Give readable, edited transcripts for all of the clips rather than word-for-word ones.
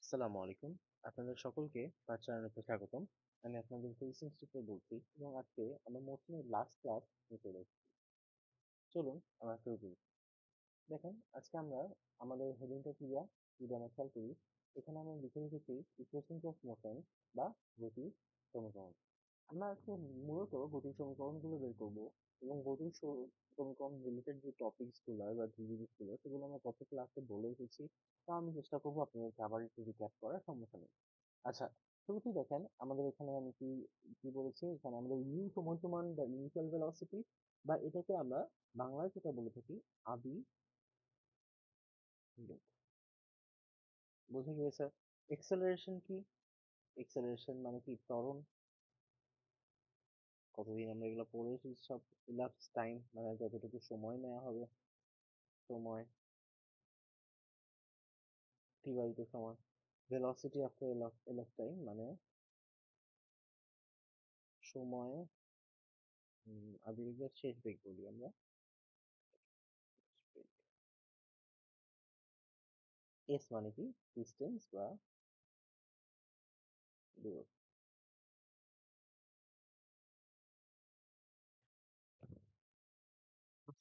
আসসালামু আলাইকুম। আপনাদের সকলকে তার চ্যানেলে স্বাগতম। আমি আপনাদের ফিজিক্স ইনস্টিটিউটে বলছি এবং আজকে আমরা মৌসুমের লাস্ট ক্লাস নিতে এসেছি। চলুন আমরা শুরু করি। দেখেন আজকে আমরা আমাদের হেডিংটা ক্লিয়ার যদি আমরা খেয়াল করি, এখানে আমরা লিখে রেখেছি ইকুয়েশনস অফ মোশন বা গতির সমীকরণ। আমরা আজকে মূলত গতির সমীকরণগুলো বের করব এবং গতির সমীকরণ রিলেটেড যে টপিকস গুলো বা যে জিনিসগুলো সেগুলো আমরা গত ক্লাসে বলে এসেছি। তা আমি চেষ্টা করবো আপনাদেরকে আবার একটু রিক্যাপ করার সমস্যা নেই। আচ্ছা, শুরুতেই দেখেন আমাদের এখানে আমি কি কি বলেছি, এখানে আমাদের ইউ সমান সমান দ্য ইনিশিয়াল ভেলোসিটি, বা এটাকে আমরা বাংলায় যেটা বলে থাকি আদি বেগ। বোঝা গিয়েছে? এক্সেলারেশন কি? এক্সেলারেশন মানে কি ত্বরণ। কতদিন আমরা এগুলো পড়েছি সব, ইলাপস টাইম মানে যতটুকু সময় নেওয়া হবে, সময়, অতিবাহিত সময়। ভেলোসিটি আফটার elapsed টাইম মানে সময়, আদিবেগের শেষ বেগ বলি আমরা। এস মানে কি ডিস্টেন্স বা দূরত্ব।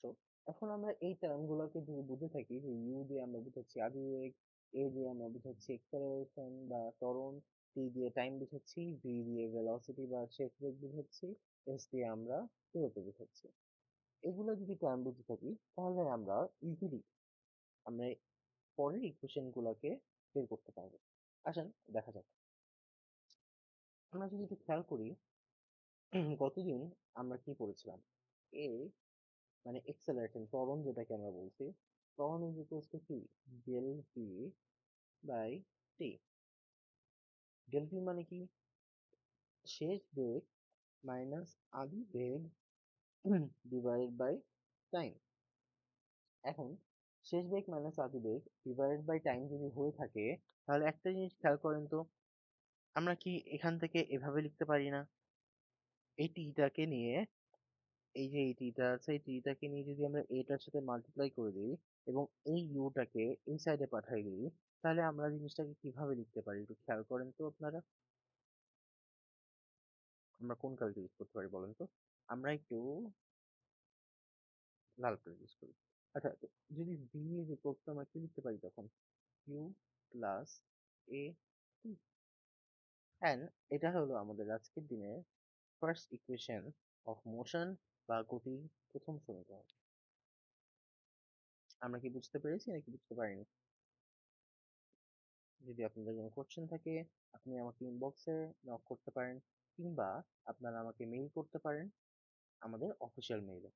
তো এখন আমরা এই টার্ম গুলোকে যদি বুঝে থাকি যে ইউ দিয়ে আমরা বুঝাচ্ছি আদিবেগ, এ দিয়ে আমরা বুঝাচ্ছি এক্সেলারেশন বা ত্বরণ, টি দিয়ে টাইম বুঝাচ্ছি, ভি দিয়ে ভেলোসিটি বা শেষ বেগ বুঝাচ্ছি, এস দিয়ে আমরা দূরত্ব বুঝাচ্ছি। এগুলো যদি টার্ম বুঝে থাকি তাহলে আমরা ইজিলি আমরা পরের ইকুয়েশন গুলোকে বের করতে পারবো। আসেন দেখা যাক। আমরা যদি একটু খেয়াল করি, গতদিন আমরা কি পড়েছিলাম? এ মানে এক্সেলারেশন ত্বরণ যেটাকে আমরা বলছি, ত্বরণ ইজ ইকুয়ালস টু কি del V by T. Del V মানে কি শেষ বেগ মাইনাস আদি বেগ ডিভাইডেড বাই টাইম। এখন শেষ বেগ মাইনাস আদি বেগ ডিভাইডেড বাই টাইম যদি হয়ে থাকে, তাহলে একটা জিনিস খেয়াল করেন তো, আমরা কি এখান থেকে এভাবে লিখতে পারি না? এই টিটাকে নিয়ে, এই যে এই টিটা আছে এই টিটাকে নিয়ে যদি আমরা এটার সাথে মাল্টিপ্লাই করে দিই এবং এই ইউটাকে এই সাইডে পাঠিয়ে দিই, তাহলে আমরা জিনিসটাকে কিভাবে লিখতে পারি একটু খেয়াল করেন তো আপনারা। আমরা কোন কালকে ইউজ করতে পারি বলেন তো? আমরা একটু লাল কালার ইউজ করি। আচ্ছা, তো যদি বি ইজ ইকুয়াল টু আমরা কি লিখতে পারি তখন? Q plus A T. And এটা হলো আমাদের আজকের দিনের ফার্স্ট ইকুয়েশন অফ মোশন বা গতির প্রথম সমীকরণ। আমরা কি বুঝতে পেরেছি নাকি বুঝতে পারিনি? যদি আপনাদের কোনো কোশ্চেন থাকে আপনি আমাকে ইনবক্সে নক করতে পারেন, কিংবা আপনারা আমাকে মেইল করতে পারেন আমাদের অফিসিয়াল মেইলে।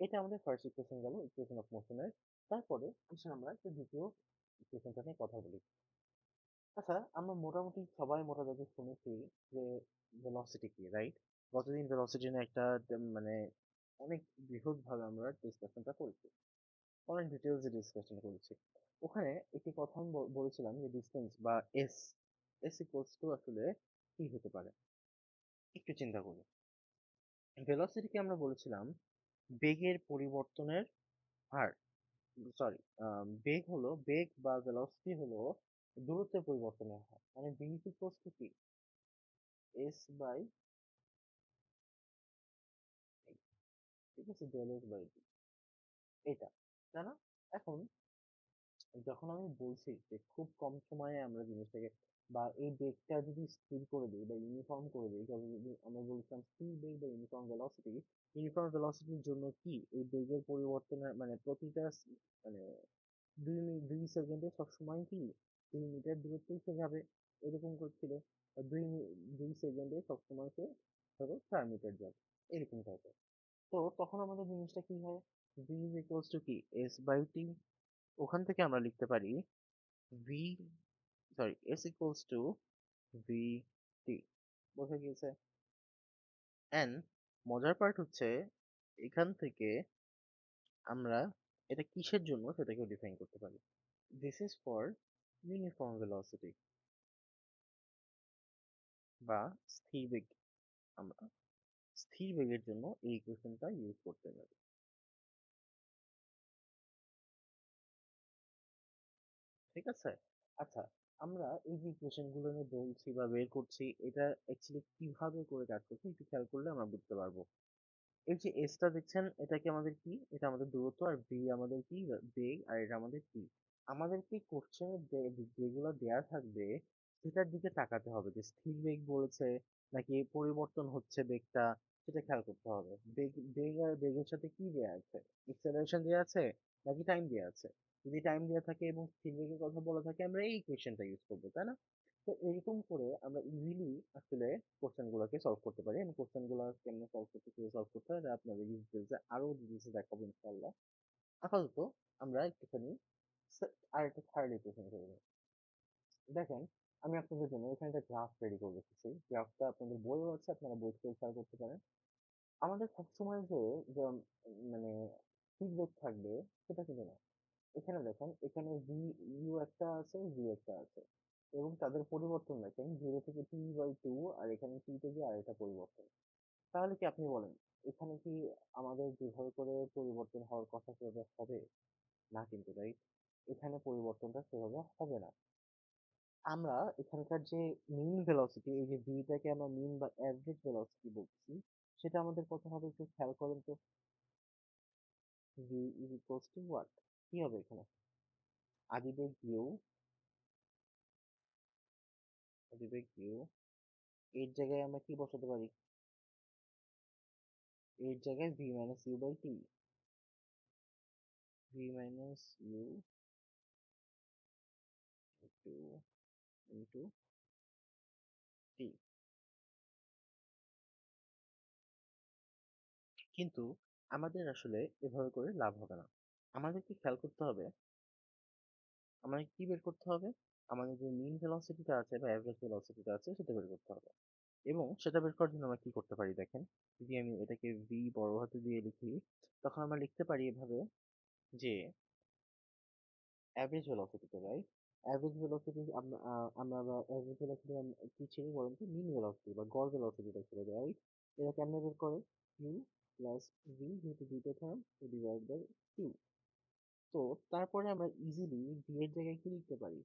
এটা আমাদের ফার্স্ট ইকুয়েশন গেল, ইকুয়েশন অফ মোশনের। তারপরে আসলে আমরা একটা দ্বিতীয় ইকুয়েশনটা নিয়ে কথা বলি। আচ্ছা, আমরা মোটামুটি সবাই মোটামুটি শুনেছি যে ভেলোসিটি কি, রাইট? গতদিন ভেলোসিটি নিয়ে একটা মানে অনেক বৃহৎ ভাবে আমরা ডিসকাশনটা করেছি, অনেক ডিটেলসে ডিসকাশন করেছি। ওখানে একটি কথা আমি বলেছিলাম যে ডিসটেন্স বা এস, এস ইকুয়ালস টু আসলে কি হতে পারে একটু চিন্তা করি। ভেলোসিটিকে আমরা বলেছিলাম বেগের পরিবর্তনের হার, সরি, বেগ হলো বেগ বা ভেলোসিটি হলো দূরত্বের পরিবর্তনের হার, মানে বি ইকুয়ালস টু কি এস বাই, ঠিক আছে, ডেল এস বাই ডি, এটা, তাই না? এখন যখন আমি বলছি যে খুব কম সময়ে আমরা জিনিসটাকে বা এই বেগটা যদি স্থির করে দিই বা ইউনিফর্ম করে দিই, তবে যদি আমরা বলছিলাম স্থির বেগ বা ইউনিফর্ম ভেলোসিটি, ইউনিফর্ম ভেলোসিটির জন্য কি এই বেগের পরিবর্তনের মানে প্রতিটা মানে 2 সেকেন্ডে সবসময় কি 2 মিটার দূরত্বেই সে যাবে, এরকম করছিল। আর 2 সেকেন্ডে সবসময় সে ধরো 4 মিটার যাবে, এরকম টাইপের। তো তখন আমাদের জিনিসটা কি হয়, ভি ইজ ইকুয়ালস টু কি এস বাই টি। ওখান থেকে আমরা লিখতে পারি V, sorry, S equals to V T. বোঝা গিয়েছে? এন্ড মজার পার্ট হচ্ছে এখান থেকে আমরা এটা কিসের জন্য সেটাকেও ডিফাইন করতে পারি। This is for uniform velocity বা স্থির বেগ। আমরা স্থির বেগের জন্য এই ইকুয়েশনটা ইউজ করতে পারি। ঠিক আছে? আচ্ছা, আমরা আমরা এই যে ইকুয়েশন গুলো নিয়ে বলছি বা বের করছি, এটা অ্যাকচুয়ালি কিভাবে করে কাজ করছে একটু খেয়াল করলে আমরা বুঝতে পারবো। এই যে এসটা দেখছেন, এটা কি আমাদের কি? এটা আমাদের দূরত্ব, আর ভি আমাদের কি? বেগ, আর এটা আমাদের কি? আমাদেরকে কোশ্চেনে যেগুলো দেয়া থাকবে সেটার দিকে তাকাতে হবে, যে স্থির বেগ বলেছে নাকি পরিবর্তন হচ্ছে বেগটা, সেটা খেয়াল করতে হবে। বেগ আর বেগের সাথে কি দেয়া আছে? এক্সেলারেশন দেয়া আছে নাকি টাইম দেয়া আছে? যদি টাইম দেয়া থাকে এবং স্থির বেগের কথা বলা থাকে, আমরা এই ইকুয়েশনটা ইউজ করবো, তাই না? তো এরকম করে আমরা ইজিলি আসলে কোশ্চেন গুলোকে সলভ করতে পারি। আমি কোশ্চেন গুলো কেমনে সলভ করতে, কিভাবে সলভ করতে হয়, এটা আপনাদের ডিটেলসে আরো ডিটেলসে দেখাবো ইনশাআল্লাহ। আপাতত আমরা একটুখানি আরেকটা থার্ড ইকুয়েশন করবো। দেখেন, আমি আপনাদের জন্য এখানে একটা গ্রাফ রেডি করে রেখেছি। গ্রাফটা আপনাদের বইও আছে, আপনারা বই থেকে খেয়াল করতে পারেন। আমাদের সবসময় যে যে মানে ফিডব্যাক থাকবে সেটা কিন্তু না। এখানে দেখেন, এখানে ভি ইউ একটা আছে, ভি একটা আছে, এবং তাদের পরিবর্তন দেখেন 0 থেকে t/2, আর এখানে t থেকে আরেকটা পরিবর্তন। তাহলে কি আপনি বলেন, এখানে কি আমাদের যেভাবে করে পরিবর্তন হওয়ার কথা সেভাবে হবে? না কিন্তু, রাইট? এখানে পরিবর্তনটা সেভাবে হবে না। আমরা এখানকার যে মিন ভেলোসিটি, এই যে ভিটাকে আমরা মিন বা অ্যাভারেজ ভেলোসিটি বলছি, সেটা আমাদের কত হবে একটু খেয়াল করেন তো। V is equals two what? কি হবে এখানে? আদিবেগ ইউ, আদিবেগ ইউ, এর জায়গায় আমরা কি বসাতে পারি? এর জায়গায় V minus U by T. V minus U two into T. কিন্তু আমাদের আসলে এভাবে করে লাভ হবে না। আমাদেরকে খেয়াল করতে হবে, আমাদের কি বের করতে হবে? আমাদের যে মিন ভেলোসিটিটা আছে বা অ্যাভারেজ ভেলোসিটিটা আছে সেটা বের করতে হবে। এবং সেটা বের করার জন্য আমরা কি করতে পারি দেখেন, যদি আমি এটাকে ভি বড় হাতে দিয়ে লিখি, তখন আমরা লিখতে পারি এভাবে, যে অ্যাভারেজ ভেলোসিটিতে, রাইট? অ্যাভারেজ ভেলোসিটি আমরা অ্যাভারেজ ভেলোসিটি কি ছিল বলুন তো? মিন ভেলোসিটি বা গড় ভেলোসিটিটা ছিল, রাইট? এটা কেমনে বের করে? ইউ প্লাস ভি, যেহেতু দুইটা টার্ম, ডিভাইড বাই টু। তো তারপরে আমরা ইজিলি ভি এর জায়গায় কি লিখতে পারি?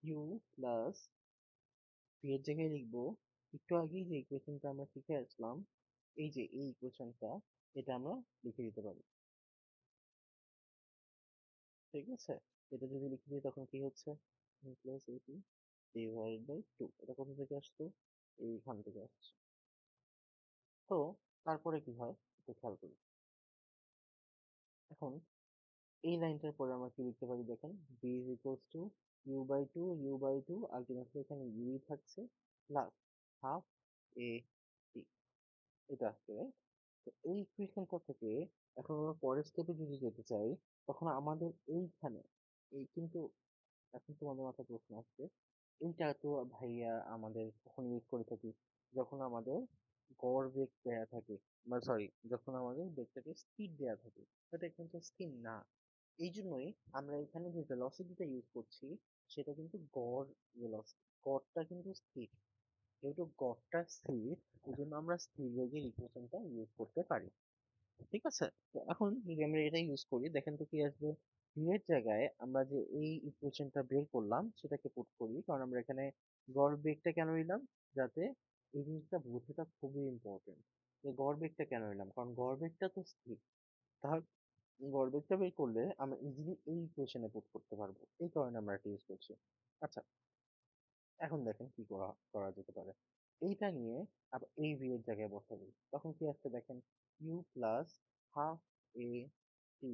ইউ প্লাস ভি এর জায়গায় লিখবো, একটু আগেই যে ইকুয়েশনটা আমরা শিখে আসলাম, এই যে এই ইকুয়েশনটা, এটা আমরা লিখে দিতে পারি। ঠিক আছে? এটা যদি লিখে দিই তখন কি হচ্ছে? Plus A T divide by two. এটা কোথা থেকে আসতো? এইখান থেকে আসছে। তো তারপরে কি হয় একটু খেয়াল করি। এখন এই লাইনটার পরে আমরা কি লিখতে পারি দেখেন, B is equals to U by two, ultimately এখানে ইউই থাকছে, প্লাস হাফ এ টি। এটা আসছে, right? তো এই ইকুয়েশনটা থেকে এখন আমরা পরের স্টেপে যদি যেতে চাই, তখন আমাদের এইখানে এই কিন্তু, এখন তোমাদের মাথায় প্রশ্ন আসছে, এইটা তো ভাইয়া আমাদের কখন ইউজ করে থাকি? যখন আমাদের গড় বেগ দেয়া থাকে, বা সরি, যখন আমাদের বেগটাকে স্থির দেয়া থাকে। এটা কিন্তু স্থির না। এই জন্যই আমরা এখানে যে ভেলোসিটিটা ইউজ করছি, সেটা কিন্তু গড় ভেলোসিটি। গড়টা কিন্তু স্থির। যেহেতু গড়টা স্থির, এই জন্য আমরা স্থির বেগের ইকুয়েশনটা ইউজ করতে পারি। ঠিক আছে? তো এখন যদি আমরা এটা ইউজ করি, দেখেন তো কি আসবে। ভি এর জায়গায় আমরা যে এই ইকুয়েশনটা বের করলাম সেটাকে পুট করি, কারণ আমরা এখানে গড় বেগটা কেন নিলাম? যাতে এই জিনিসটা বোঝাটা খুবই ইম্পর্টেন্ট, যে গড় বেগটা কেন নিলাম, কারণ গড় বেগটা তো স্থির। তাহলে গড় বেগটা বের করলে আমরা ইজিলি এই ইকুয়েশনে পুট করতে পারবো, এই কারণে আমরা এটা ইউজ করছি। আচ্ছা, এখন দেখেন কি করা করা যেতে পারে। এইটা নিয়ে আবার এই ভি এর জায়গায় বসাবো, তখন কি আসছে দেখেন, ইউ প্লাস হাফ এ টি,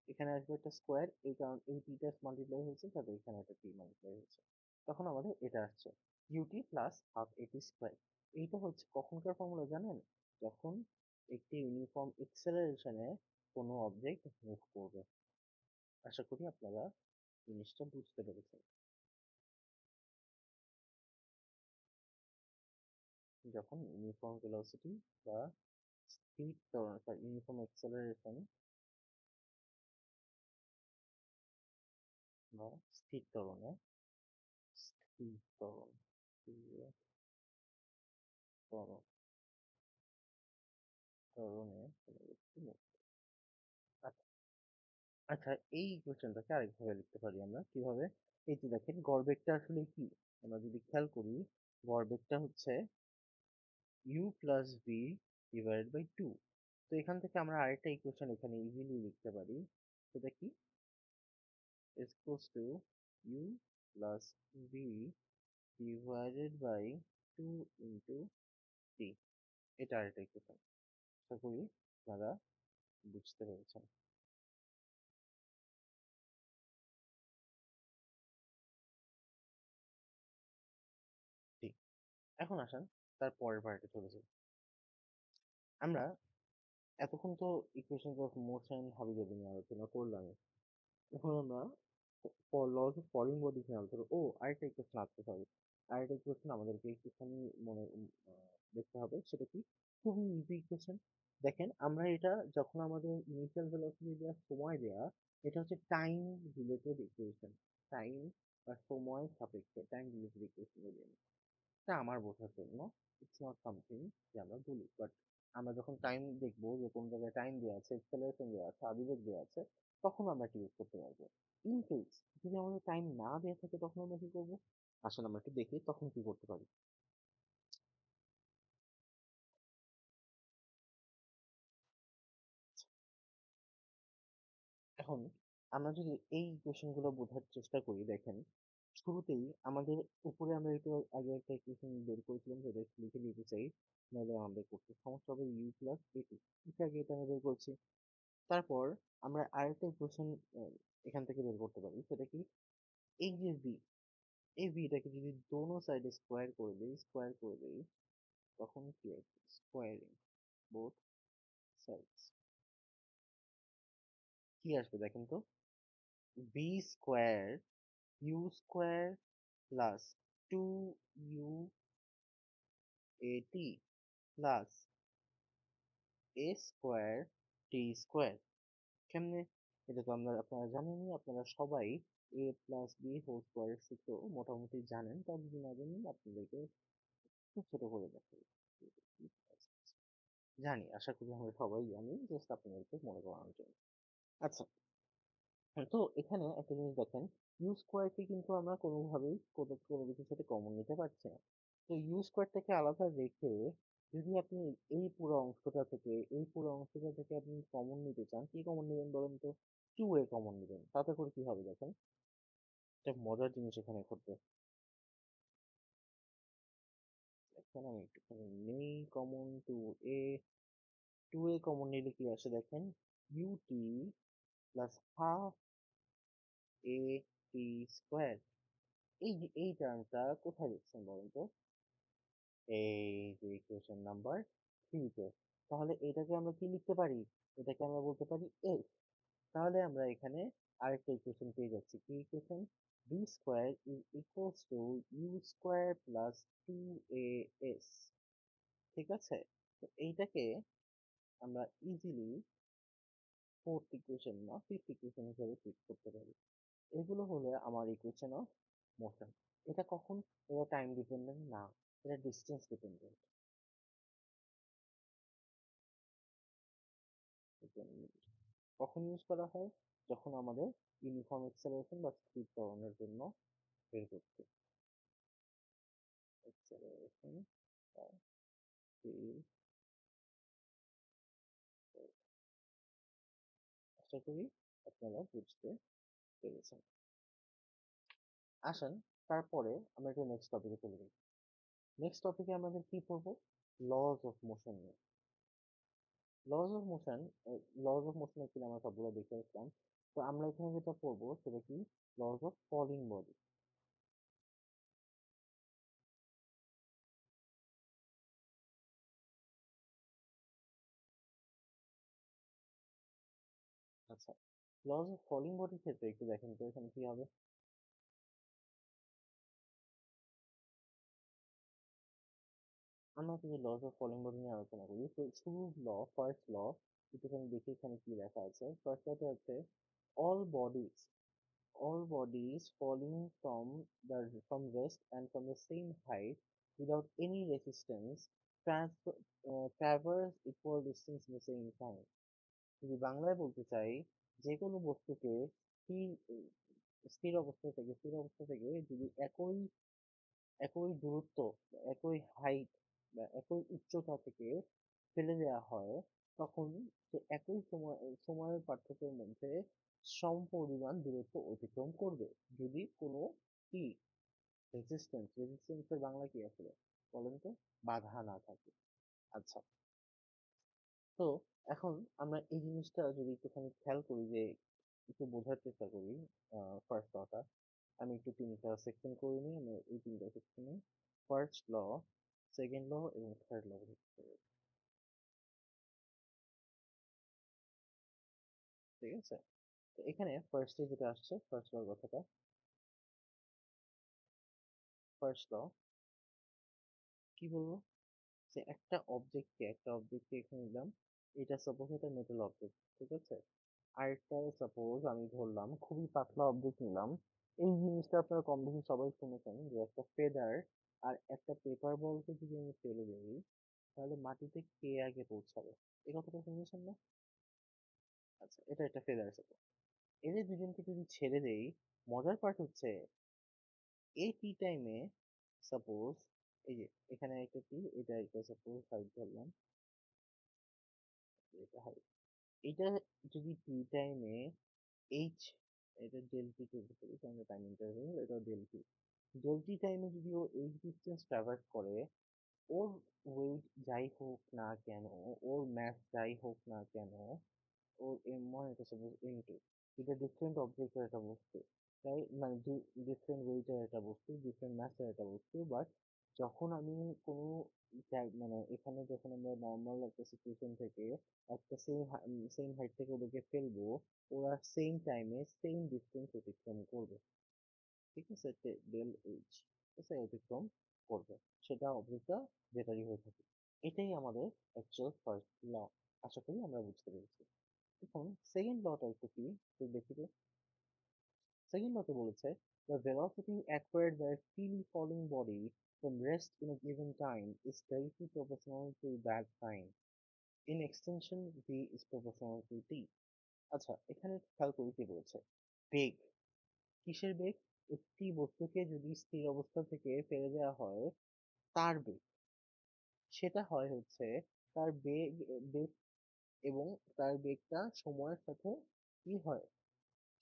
এখানে আসবে একটা স্কোয়ার, এই কারণ এই টিটা মাল্টিপ্লাই হয়েছে, সাথে এখানে একটা টি মাল্টিপ্লাই হয়েছে। তখন আমাদের এটা আসছে ইউটি প্লাস হাফ এটি স্কোয়ার। এইটা হচ্ছে কখনকার ফর্মুলা জানেন? যখন একটি ইউনিফর্ম এক্সেলারেশনে কোনো অবজেক্ট মুভ করবে। আশা করি আপনারা জিনিসটা বুঝতে পেরেছেন। যখন ইউনিফর্ম ভেলোসিটি বা স্থির ত্বরণ, ইউনিফর্ম অ্যাক্সেলারেশন বা স্থির ত্বরণে, স্থির ত্বরণ, স্থির ত্বরণ, ত্বরণে কোনো একটি মুখ। আচ্ছা, আচ্ছা, এই ইকুয়েশনটাকে আরেকভাবে লিখতে পারি আমরা কিভাবে? এই যে দেখেন গড়বেগটা আসলে কি, আমরা যদি খেয়াল করি গড়বেগটা হচ্ছে u plus V divided by two. তো এখান থেকে আমরা আরেকটা ইকুয়েশন এখানে ইজিলি লিখতে পারি, সেটা কি, is equals to u plus v divided by 2 into t। এটা আরেকটা ইকুয়েশন, আশা করি আপনারা বুঝতে পেরেছেন। ঠিক, এখন আসেন তার পরের পার্টে চলে যাই। আমরা এতক্ষণ তো ইকুয়েশন অফ মোশন হাবিজাবি নিয়ে আলোচনা করলাম। এখন আমরা লস অফ ফলিং বডি নিয়ে আলোচনা, আরেকটা ইকুয়েশন আছে, সরি, আরেকটা ইকুয়েশন আমাদেরকে একটুখানি মনে দেখতে হবে, সেটা কি, খুবই ইজি ইকুয়েশন। দেখেন আমরা এটা যখন আমাদের ইনিশিয়াল ভেলোসিটি দেওয়ার সময় দেয়া, এটা হচ্ছে টাইম রিলেটেড ইকুয়েশন, টাইম বা সময় সাপেক্ষে টাইম রিলেটেড ইকুয়েশন বলি। এটা আমার বোঝার জন্য, ইটস নট সামথিং যে আমরা বলি, বাট আমরা যখন টাইম দেখবো যে কোন জায়গায় টাইম দেওয়া আছে, এক্সেলারেশন দেওয়া আছে, আবেগ দেওয়া আছে, তখন আমরা এটা ইউজ করতে পারবো। ইন কেস যদি আমাদের টাইম না দেওয়া থাকে তখন আমরা কি করবো, আসলে আমরা একটু দেখি তখন কি করতে পারি। এখন আমরা যদি এই ইকুয়েশন গুলো বোঝার চেষ্টা করি, দেখেন শুরুতেই আমাদের উপরে আমরা একটু আগে একটা ইকুয়েশন বের করেছিলাম, যেটা একটু লিখে নিতে চাই, নাহলে আমাদের করতে সমস্যা হবে, ইউ প্লাস এটি, একটু আগে এটা আমরা বের করছি। তারপর আমরা আরেকটা ইকুয়েশন এখান থেকে বের করতে পারি, সেটা কি, এই যে ভি, এই ভিটাকে যদি দোনো সাইডে স্কোয়ার করে দেই তখন কি আসবে, স্কোয়ারিং বোথ সাইডস, কি আসবে দেখেন তো, V square U square plus two U A T plus A square T square. কেমনে, এটা তো আমরা, আপনারা জানেনই, আপনারা সবাই এ প্লাস বি হোল স্কোয়ারের সূত্র মোটামুটি জানেন, তার যদি না জানেন আপনাদেরকে খুব ছোট করে দেখো, জানি, আশা করি আমরা সবাই জানি, জাস্ট আপনাদেরকে মনে করানোর জন্য। আচ্ছা, তো এখানে একটা জিনিস দেখেন, ইউ স্কোয়ারকে কিন্তু আমরা কোনোভাবেই কোনো কিছুর সাথে কমন নিতে পারছি না। তো ইউ স্কোয়ারটাকে আলাদা রেখে যদি আপনি এই পুরো অংশটা থেকে আপনি কমন নিতে চান, কি কমন নেবেন বলেন তো, টু এ কমন নেবেন, তাতে করে কি হবে দেখেন, একটা মজার জিনিস এখানে ঘটবে। এখানে আমি একটুখানি নেই কমন টু এ কমন নিলে কি আসে দেখেন, UT plus half A T square. এই যে এই টার্মটা কোথায় দেখছেন বলেন তো, এই যে ইকুয়েশন নাম্বার থ্রিতে। তাহলে এটাকে আমরা কি লিখতে পারি, এটাকে আমরা বলতে পারি এস। তাহলে আমরা এখানে আরেকটা ইকুয়েশন পেয়ে যাচ্ছি, কি equation, B square is equals to U square plus two A S. ঠিক আছে, তো এইটাকে আমরা ইজিলি ফোর্থ ইকুয়েশন না ফিফথ ইকুয়েশন হিসেবে ট্রিট করতে পারি। এগুলো হলো আমার ইকুয়েশন অফ মোশন। এটা কখন, এটা টাইম ডিপেন্ডেন্ট না, এটা ডিস্টেন্স ডিপেন্ডেন্ট। কখন ইউজ করা হয়, যখন আমাদের ইউনিফর্ম এক্সেলারেশন বা স্পিড ত্বরণের জন্য বের করতে, এক্সেলারেশন বা স্পিড। আশা করি আপনারা বুঝতে পেরেছেন। আসেন তারপরে আমরা একটু নেক্সট টপিকে চলে যাই। নেক্সট টপিকে আমাদের কি পড়বো, লজ অফ মোশন নিয়ে। Lodge of motion, lodge of motion actually আমরা সবগুলো দেখে আসলাম। তো আমরা এখানে যেটা পড়বো সেটা কি, লজ অফ ফলিং বডি। আচ্ছা, লজ অফ ফলিং বডির ক্ষেত্রে একটু দেখেন তো এখানে কি হবে। আমরা যদি লজ অফ ফলিং বডি নিয়ে আলোচনা করি, তো শুরু ফার্স্ট ল একটুখানি দেখি এখানে কি লেখা আছে। ফার্স্ট লতে আছে, all bodies all bodies falling from rest and from the same height without any resistance traverse equal distance in the same time। যদি বাংলায় বলতে চাই, যে কোনো বস্তুকে স্থির স্থির অবস্থা থেকে যদি একই একই দূরত্ব, একই হাইট বা একই উচ্চতা থেকে ফেলে দেওয়া হয়, তখন সে একই সময়ের পার্থক্যের মধ্যে সমপরিমাণ দূরত্ব অতিক্রম করবে, যদি কোনো কি রেজিস্ট্যান্সের বাংলা কি আসলে বলেন তো, বাধা না থাকে। আচ্ছা, তো এখন আমরা এই জিনিসটা যদি একটুখানি খেয়াল করি, যে একটু বোঝার চেষ্টা করি, ফার্স্ট লটা আমি একটু তিনটা সেকশন করে নিই। আমি এই তিনটা সেকশনে ফার্স্ট ল, সেকেন্ড ল এবং থার্ড ল, ঠিক আছে? তো এখানে ফার্স্টে যেটা আসছে, ফার্স্ট ল কথাটা, ফার্স্ট ল কি বলবো, যে একটা অবজেক্টকে এখানে নিলাম, এটা সাপোজ এটা মেটাল অবজেক্ট, ঠিক আছে? আরেকটা সাপোজ আমি ধরলাম খুবই পাতলা অবজেক্ট নিলাম। এই জিনিসটা আপনারা কম বেশি সবাই শুনেছেন, যে একটা ফেদার আর একটা পেপার বলকে যদি আমি ফেলে দিই, তাহলে মাটিতে কে আগে পৌঁছাবে? এই কথাটা শুনেছেন না? আচ্ছা, এটা একটা ফেদার সাপোজ, এদের দুজনকে যদি ছেড়ে দেই, মজার পার্ট হচ্ছে এই টি টাইমে সাপোজ, এই যে এখানে একটা টি, এটা একটা সাপোজ হাইট ধরলাম, এটা হাইট, এটা যদি টি টাইমে এইচ, এটা ডেল টি কে ধরতে পারি, কারণ টাইম ইন্টারভেল, এটা ডেল টি, ডেল টি টাইমে যদি ও এইচ ডিস্টেন্স ট্রাভার্স করে, ওর ওয়েট যাই হোক না কেন, ওর ম্যাস যাই হোক না কেন, ওর M1 এটা সাপোজ M2, এটা ডিফারেন্ট অবজেক্টের একটা বস্তু, তাই মানে ডিফারেন্ট ওয়েটের একটা বস্তু, ডিফারেন্ট ম্যাসের একটা বস্তু, বাট যখন আমি কোনো মানে এখানে যখন আমরা নর্মাল একটা সিচুয়েশন থেকে একটা সেম হাইট থেকে ওদেরকে ফেলবো, ওরা সেম টাইমে সেম ডিস্টেন্স অতিক্রম করবে, ঠিক আছে? ডেল এইচ, ঠিক আছে, অতিক্রম করবে, সেটা অবজেক্টটা যেটারই হয়ে থাকে। এটাই আমাদের অ্যাকচুয়াল ফার্স্ট ল। আশা করি আমরা বুঝতে পেরেছি। এখন সেকেন্ড লটা একটু কি, একটু দেখি তো। সেকেন্ড লতে বলেছে, the velocity acquired by a freely falling body from rest in a given time is directly proportional to that time. In extension, v is proportional to t. আচ্ছা, এখানে খেয়াল করি কি বলেছে, বেগ, কিসের বেগ? একটি বস্তুকে যদি স্থির অবস্থা থেকে ফেলে দেওয়া হয়, তার বেগ, সেটা হয় হচ্ছে তার বেগ এবং তার বেগটা সময়ের সাথে কি হয়,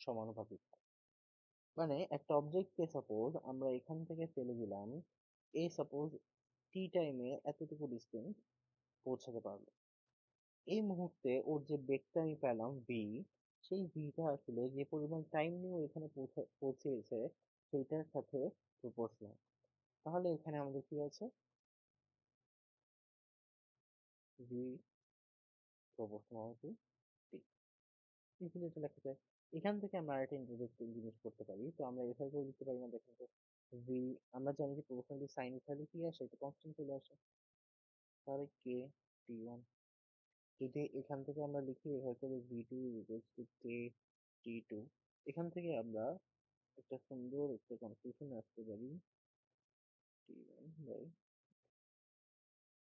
সমানুপাতিক। মানে একটা অবজেক্টকে সাপোজ আমরা এখান থেকে ফেলে দিলাম, এ সাপোজ টি টাইমে এতটুকু ডিস্টেন্স পৌঁছাতে পারলো, এই মুহূর্তে ওর যে বেগটা আমি পেলাম ভি, সেই ভিটা আসলে যে পরিমাণ টাইম নিয়ে ও এখানে পৌঁছেছে সেইটার সাথে প্রপোর্শনাল। তাহলে এখানে আমাদের কি আছে, V proportional to T, easily এটা লেখা যায়। এখান থেকে আমরা আরেকটা ইন্টারেস্টিং জিনিস করতে পারি, তো আমরা এভাবে করে লিখতে পারি না, দেখেন তো, ভি, আমরা জানি যে প্রপোর্শনাল টু সাইন উঠালে কি আসে, এটা কনস্ট্যান্ট চলে আসে, তাহলে কে টি ওয়ান, যদি এখান থেকে আমরা লিখি এভাবে করে V two equals to K T two, এখান থেকে আমরা একটা সুন্দর একটা কনক্লুশন আসতে পারি, টি ওয়ান বাই,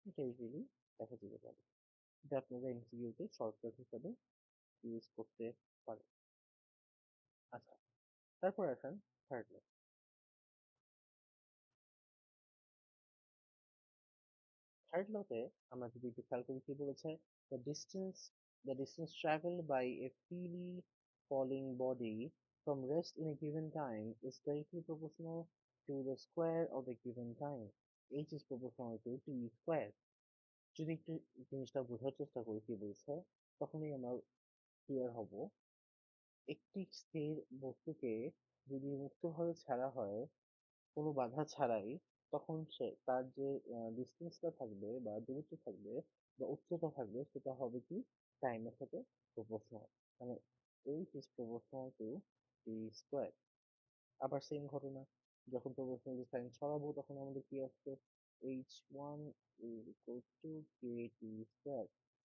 এটা ইজিলি দেখা যেতে পারে, এটা আপনারা এমসিকিউতে শর্টকাট হিসাবে ইউজ করতে পারেন। আচ্ছা, তারপর আসেন থার্ড ল। থার্ড লতে আমরা যদি একটু খেয়াল করি কি বলেছে, the distance the distance travelled by a freely falling body from rest in a given time is directly proportional to the square of the given time. H is proportional to t square. যদি একটু জিনিসটা বোঝার চেষ্টা করি কি বলছে, তখনই আমরা ক্লিয়ার হব। একটি স্থির বস্তুকে যদি মুক্তভাবে ছাড়া হয়, কোনো বাধা ছাড়াই, তখন সে তার যে ডিস্টেন্সটা থাকবে বা দূরত্ব থাকবে বা উচ্চতা থাকবে, সেটা হবে কি টাইমের সাথে প্রপোর্শনাল, মানে H is proportional to T square. আবার সেম ঘটনা, যখন প্রপোর্শনাল টু সাইন সরাবো, তখন আমাদের কি আসছে, H one equal to K T square,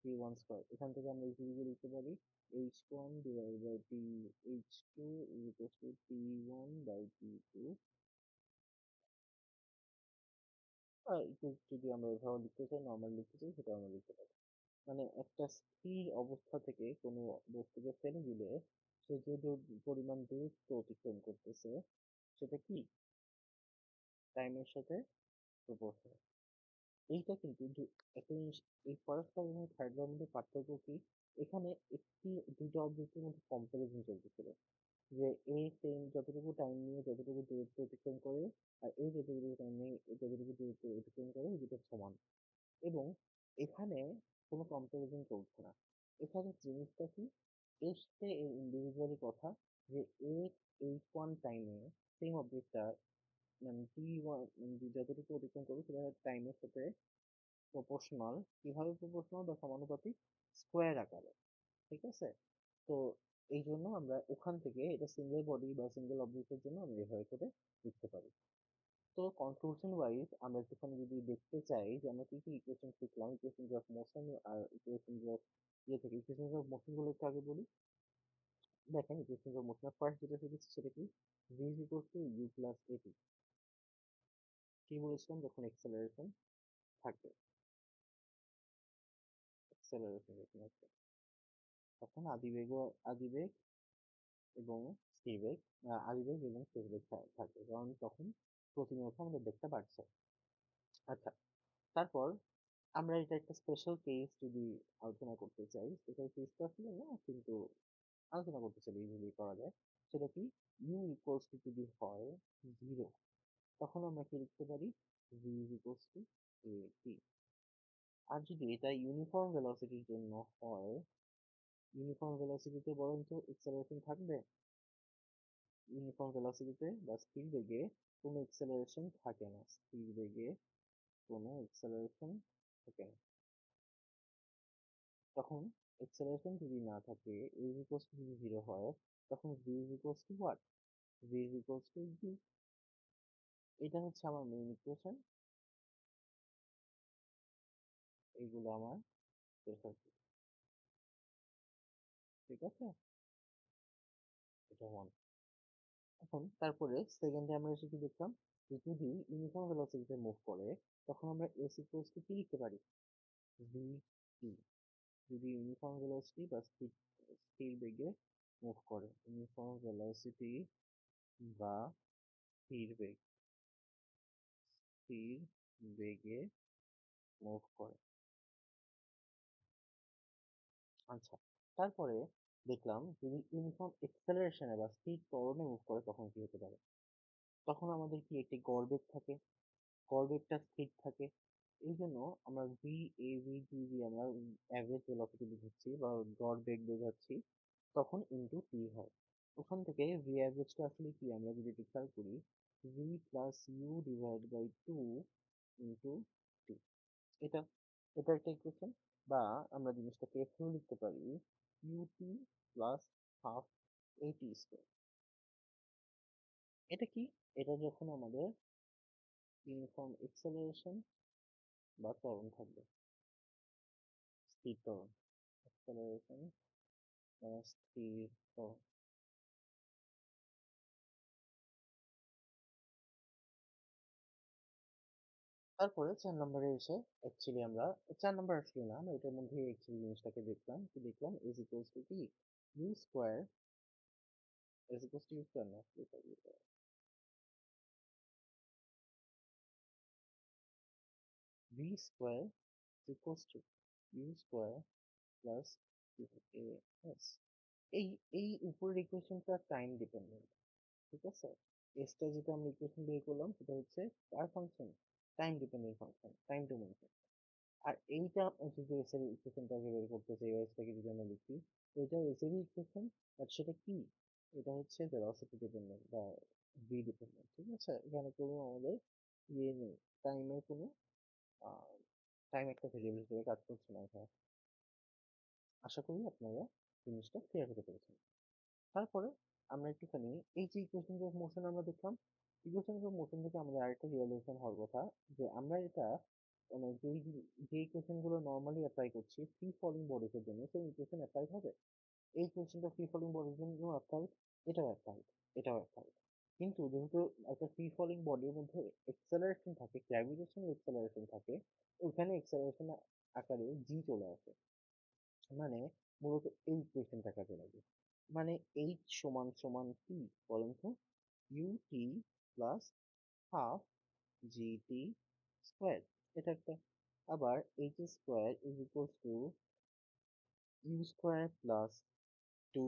T one square, এখান থেকে আমরা ইজিলি লিখতে পারি H one divide by T, H two equal to T one by T two. একটু যদি আমরা এভাবে লিখতে চাই, নর্মাল লিখতে চাই, সেটা আমরা লিখতে পারি। মানে একটা স্থির অবস্থা থেকে কোনো বস্তুকে ফেলে দিলে সে যে পরিমাণ দূরত্ব অতিক্রম করতেছে সেটা কি টাইমের সাথে প্রপোর্শনাল। এইটা কিন্তু একটা জিনিস, এই ফার্স্ট ল এবং থার্ড লর মধ্যে পার্থক্য কি, এখানে একটি দুটো অবজেক্টের মধ্যে কম্পারিজন চলতেছিল যে এ সেম যতটুকু টাইম নিয়ে যতটুকু দূরত্ব অতিক্রম করে আর এই যতটুকু টাইম নিয়ে যতটুকু দূরত্ব অতিক্রম করে এই দুটো সমান। এবং এখানে কোনো কম্পারিজন চলছে না। এখানে জিনিসটা কি, এর সাথে এর ইন্ডিভিজুয়ালি কথা যে এ এইট ওয়ান টাইমে সেম অবজেক্টটা মানে টি ওয়ান যতটুকু অতিক্রম করবে সেটা টাইমের সাথে প্রপোর্শনাল। কিভাবে প্রপোর্শনাল বা সমানুপাতিক, স্কোয়ার আকারে, ঠিক আছে। তো এই জন্য আমরা ওখান থেকে এটা সিঙ্গেল বডি বা সিঙ্গেল অবজেক্টের জন্য আমরা এভাবে করে লিখতে পারি। তো কনক্লুশন ওয়াইজ আমরা একটুখানি যদি দেখতে চাই যে আমরা কি কি ইকুয়েশন শিখলাম, ইকুয়েশন অফ মোশন আর ইকুয়েশন অফ থেকে ইকুয়েশন অফ মোশন গুলো একটু আগে বলি। দেখেন ইকুয়েশন অফ মোশন ফার্স্ট যেটা শিখেছি সেটা কি, V is equal to U plus A T. কি বলেছিলাম, যখন এক্সেলারেশন থাকে, এক্সেলারেশন যখন আছে তখন আদিবেগ এবং স্থিরবেগ, আদিবেগ এবং স্থিরবেগ থাকে, কারণ তখন প্রতিনিয়ত আমাদের বেগটা বাড়ছে। আচ্ছা, তারপর আমরা এটা একটা স্পেশাল কেস যদি আলোচনা করতে চাই, স্পেশাল কেস তো আসলে না, কিন্তু আলোচনা করতে চাইলে ইজিলি করা যায়। সেটা কি, ইউ ইকুয়ালস টু যদি হয় 0, তখন আমরা কি লিখতে পারি, ভি ইকুয়ালস টু এ টি। আর যদি এটা ইউনিফর্ম ভেলোসিটির জন্য হয়, ইউনিফর্ম ভেলোসিটিতে বলেন তো এক্সেলারেশন থাকবে? ইউনিফর্ম ভেলোসিটিতে বা স্থির বেগে কোনো এক্সেলারেশন থাকে না, স্থির বেগে কোনো এক্সেলারেশন থাকে না। তখন এক্সেলারেশন যদি না থাকে, a ইকুয়ালস টু যদি 0 হয়, তখন v equals to what, v equals to u। এটা হচ্ছে আমার মেইন ইকুয়েশন, এইগুলো আমার প্রেসার, ঠিক আছে, এটা 1। এখন তারপরে সেকেন্ডে আমরা এসে কি দেখলাম, যে যদি ইউনিফর্ম ভেলোসিটিতে মুভ করে তখন আমরা s ইকুয়ালস টু কি লিখতে পারি, v t। যদি ইউনিফর্ম ভেলোসিটি বা স্থির বেগে মুভ করে, ইউনিফর্ম ভেলোসিটি বা স্থির বেগ, স্থির বেগে মুভ করে। আচ্ছা, তারপরে দেখলাম যদি ইউনিফর্ম এক্সেলারেশনে বা স্থির ত্বরণে মুভ করে তখন কি হতে পারে। তখন আমাদের কি একটি গড়বেগ থাকে, গড়বেগটা স্থির থাকে। এই জন্য আমরা ভি এ ভি টি দিয়ে আমরা অ্যাভারেজ ভেলোসিটি বোঝাচ্ছি বা গড়বেগ বোঝাচ্ছি, তখন ইন্টু টি হয়। ওখান থেকে ভি অ্যাভারেজটা আসলে কি, আমরা যদি একটু খেয়াল করি, V plus U divide by two into T. এটা এটা একটা ইকুয়েশন। বা আমরা জিনিসটাকে এভাবে লিখতে পারি, ইউটি প্লাস হাফ এটি স্কোয়ার। এটা কি, এটা যখন আমাদের ইউনিফর্ম এক্সেলারেশন বা ত্বরণ থাকবে, স্থির ত্বরণ, অ্যাক্সেলারেশন বা স্থির ত্বরণ। তারপরে 4 নম্বরে এসে অ্যাকচুয়ালি আমরা 4 নম্বর আসলে না, আমরা এটার মধ্যে অ্যাকচুয়ালি জিনিসটাকে দেখলাম, কি দেখলাম, ইজ ইকুয়ালস টু কি, U square, is equals to U square না, V square equals to U square plus A S. এই এই উপরের ইকুয়েশনটা টাইম ডিপেন্ডেন্ট, ঠিক আছে। এসটা যেটা আমরা ইকুয়েশন বের করলাম সেটা হচ্ছে কার function, time dependent function, time domain. আর এইটা যদি এস এর ইকুয়েশনটাকে বের করতে চাই, এসটাকে যদি আমরা লিখি, এটা এস এর ইকুয়েশন, বাট সেটা কি, এটা হচ্ছে ভেলোসিটি ডিপেন্ডেন্ট বা ভি ডিপেন্ডেন্ট, ঠিক আছে। এখানে কোনো আমাদের ইয়ে নেই, টাইমের কোনো টাইম একটা ভেরিয়েবল হিসেবে কাজ করছে না এখানে। আশা করি আপনারা জিনিসটা ক্লিয়ার হতে পেরেছেন। তারপরে আমরা একটুখানি এই যে ইকুয়েশন অফ মোশন আমরা দেখলাম, ইকুয়েশন অফ মোশন থেকে আমাদের আরেকটা রিয়েলাইজেশন হওয়ার কথা, যে আমরা এটা মানে যে ইকুয়েশন গুলো নর্মালি অ্যাপ্লাই করছি ফ্রি ফলিং বডিজ এর জন্য, সেই ইকুয়েশন অ্যাপ্লাই হবে। এই ইকুয়েশনটা ফ্রি ফলিং বডির জন্য অ্যাপ্লাই, এটাও অ্যাপ্লাই, এটাও অ্যাপ্লাই। কিন্তু যেহেতু একটা ফ্রি ফলিং বডির মধ্যে এক্সেলারেশন থাকে, গ্র্যাভিটেশনাল এক্সেলারেশন থাকে, ওখানে এক্সেলারেশন আকারে জি চলে আসে, মানে মূলত এই ইকুয়েশনটা কাজে লাগে। মানে এইচ সমান সমান কি বলেন তো? U T plus half G T square, এটা একটা। আবার H square is equals to U square plus two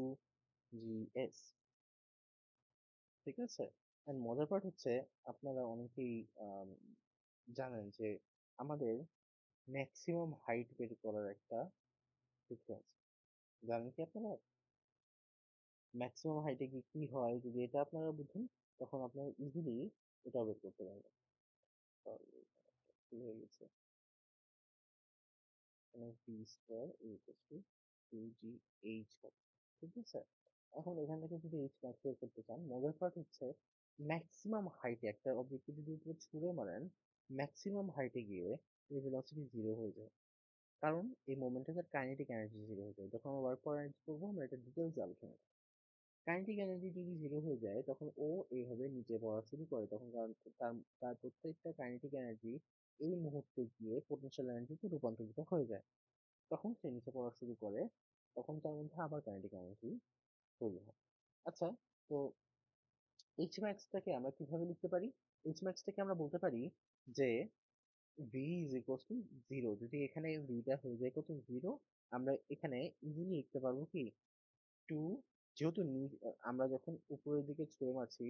G S, ঠিক আছে। এন্ড মজার পার্ট হচ্ছে, আপনারা অনেকেই আম, জানেন যে আমাদের ম্যাক্সিমাম হাইট বের করার একটা সূত্র আছে। জানেন কি আপনারা ম্যাক্সিমাম হাইটে কি কি হয়? যদি এটা আপনারা বুঝেন, তখন আপনারা ইজিলি এটা বের করতে পারবেন। তাহলে কি হয়ে গেছে, এখানে V square equal to two G H, ঠিক আছে। এখন এখান থেকে যদি এইচ ম্যাক্স বের করতে চান, মজার পার্ট হচ্ছে ম্যাক্সিমাম হাইটে একটা অবজেক্টকে যদি উপরে ছুঁড়ে মারেন, ম্যাক্সিমাম হাইটে গিয়ে এই ভেলোসিটি জিরো হয়ে যায়। কারণ এই মোমেন্টামের কাইনেটিক এনার্জি জিরো হয়ে যায়। যখন আমরা ওয়ার্ক পাওয়ার এনার্জি করবো, আমরা এটা ডিটেলসে আলোচনা করব। কাইনেটিক এনার্জি যদি জিরো হয়ে যায়, তখন ও এইভাবে নিচে পড়া শুরু করে। তখন কারণ তার তার প্রত্যেকটা কাইনেটিক এনার্জি এই মুহূর্তে গিয়ে পোটেনশিয়াল এনার্জিতে রূপান্তরিত হয়ে যায়। তখন সে নিচে পড়া শুরু করে, তখন তার মধ্যে আবার কাইনেটিক এনার্জি তৈরি হয়। আচ্ছা, তো এইচ ম্যাক্সটাকে আমরা কিভাবে লিখতে পারি? এইচ ম্যাক্সটাকে আমরা বলতে পারি যে V is equal two zero. যদি এখানে ভিটা হয়ে যায় কত, জিরো, আমরা এখানে ইজিলি লিখতে পারবো কি, টু, যেহেতু আমরা যখন উপরের দিকে ছুঁড়ে মারছি,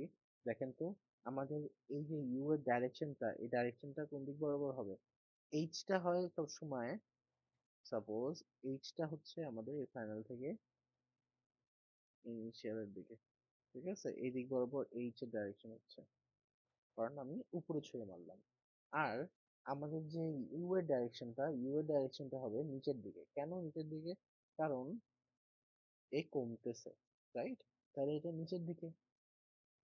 দেখেন তো আমাদের এই যে ইউ এর ডাইরেকশনটা, এই ডাইরেকশনটা কোন দিক বরাবর হবে? এইচটা হয় সব সময়, সাপোজ এইচটা হচ্ছে আমাদের এই ফাইনাল থেকে ইনিশিয়ালের দিকে, ঠিক আছে। এই দিক বরাবর এইচ এর ডাইরেকশন হচ্ছে, কারণ আমি উপরে ছুঁড়ে মারলাম। আর আমাদের যে ইউ এর ডাইরেকশনটা হবে নিচের দিকে। কেন নিচের দিকে? কারণ এ কমতেছে, রাইট? তাহলে এটা নিচের দিকে,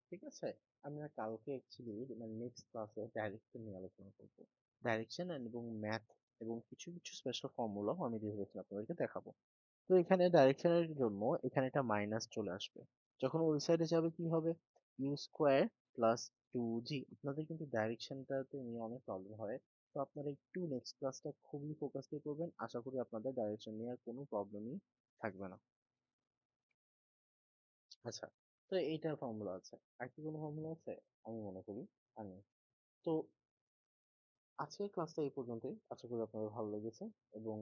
ঠিক আছে। আমরা কালকে অ্যাকচুয়ালি মানে নেক্সট ক্লাসে ডাইরেকশন নিয়ে আলোচনা করবো। ডাইরেকশন এবং ম্যাথ এবং কিছু কিছু স্পেশাল ফর্মুলাও আমি ভেবেছিলাম আপনাদেরকে দেখাবো। তো এখানে ডাইরেকশনের জন্য এখানে একটা মাইনাস চলে আসবে। যখন ওই সাইডে যাবে কি হবে? ইউ স্কোয়ার প্লাস টু জি। আপনাদের কিন্তু ডাইরেকশনটাতে নিয়ে অনেক প্রবলেম হয়। তো আপনারা একটু নেক্সট ক্লাসটা খুবই ফোকাস দিয়ে করবেন। আশা করি আপনাদের ডাইরেকশন নিয়ে আর কোনো প্রবলেমই থাকবে না। আচ্ছা, তো এইটার ফর্মুলা আছে। আর কি কোনো ফর্মুলা আছে? আমি মনে করি আর নেই। তো আজকের ক্লাসটা এই পর্যন্তই। আশা করি আপনাদের ভালো লেগেছে, এবং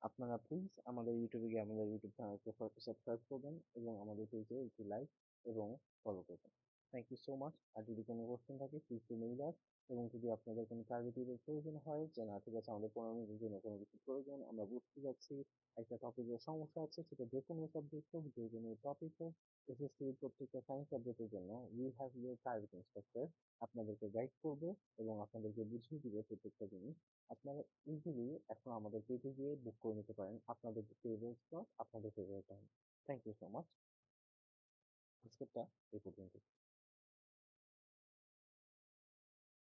আপনারা প্লিজ আমাদের ইউটিউবে গিয়ে আমাদের ইউটিউব চ্যানেলকে সাবস্ক্রাইব করবেন এবং আমাদের পেজে একটি লাইক এবং ফলো করবেন। Thank you so much. আর যদি কোনো কোশ্চেন থাকে প্লিজ টু মেইল আস। এবং যদি আপনাদের কোনো টার্গেটের প্রয়োজন হয় যে না ঠিক আছে আমাদের 15 মিনিটের জন্য কোনো কিছু প্রয়োজন, আমরা বুঝতে যাচ্ছি একটা টপিকের সমস্যা আছে, সেটা যে কোনো সাবজেক্ট হোক, যে কোনো টপিক হোক, এসএসসির প্রত্যেকটা সায়েন্স সাবজেক্টের জন্য we have your private instructor. আপনাদেরকে গাইড করবে এবং আপনাদেরকে বুঝিয়ে দিবে প্রত্যেকটা জিনিস। আপনারা ইজিলি এখন আমাদের পেজে গিয়ে বুক করে নিতে পারেন আপনাদের ফেভারিট স্লট, আপনাদের favourite time. Thank you so much. আজকেরটা এই পর্যন্ত।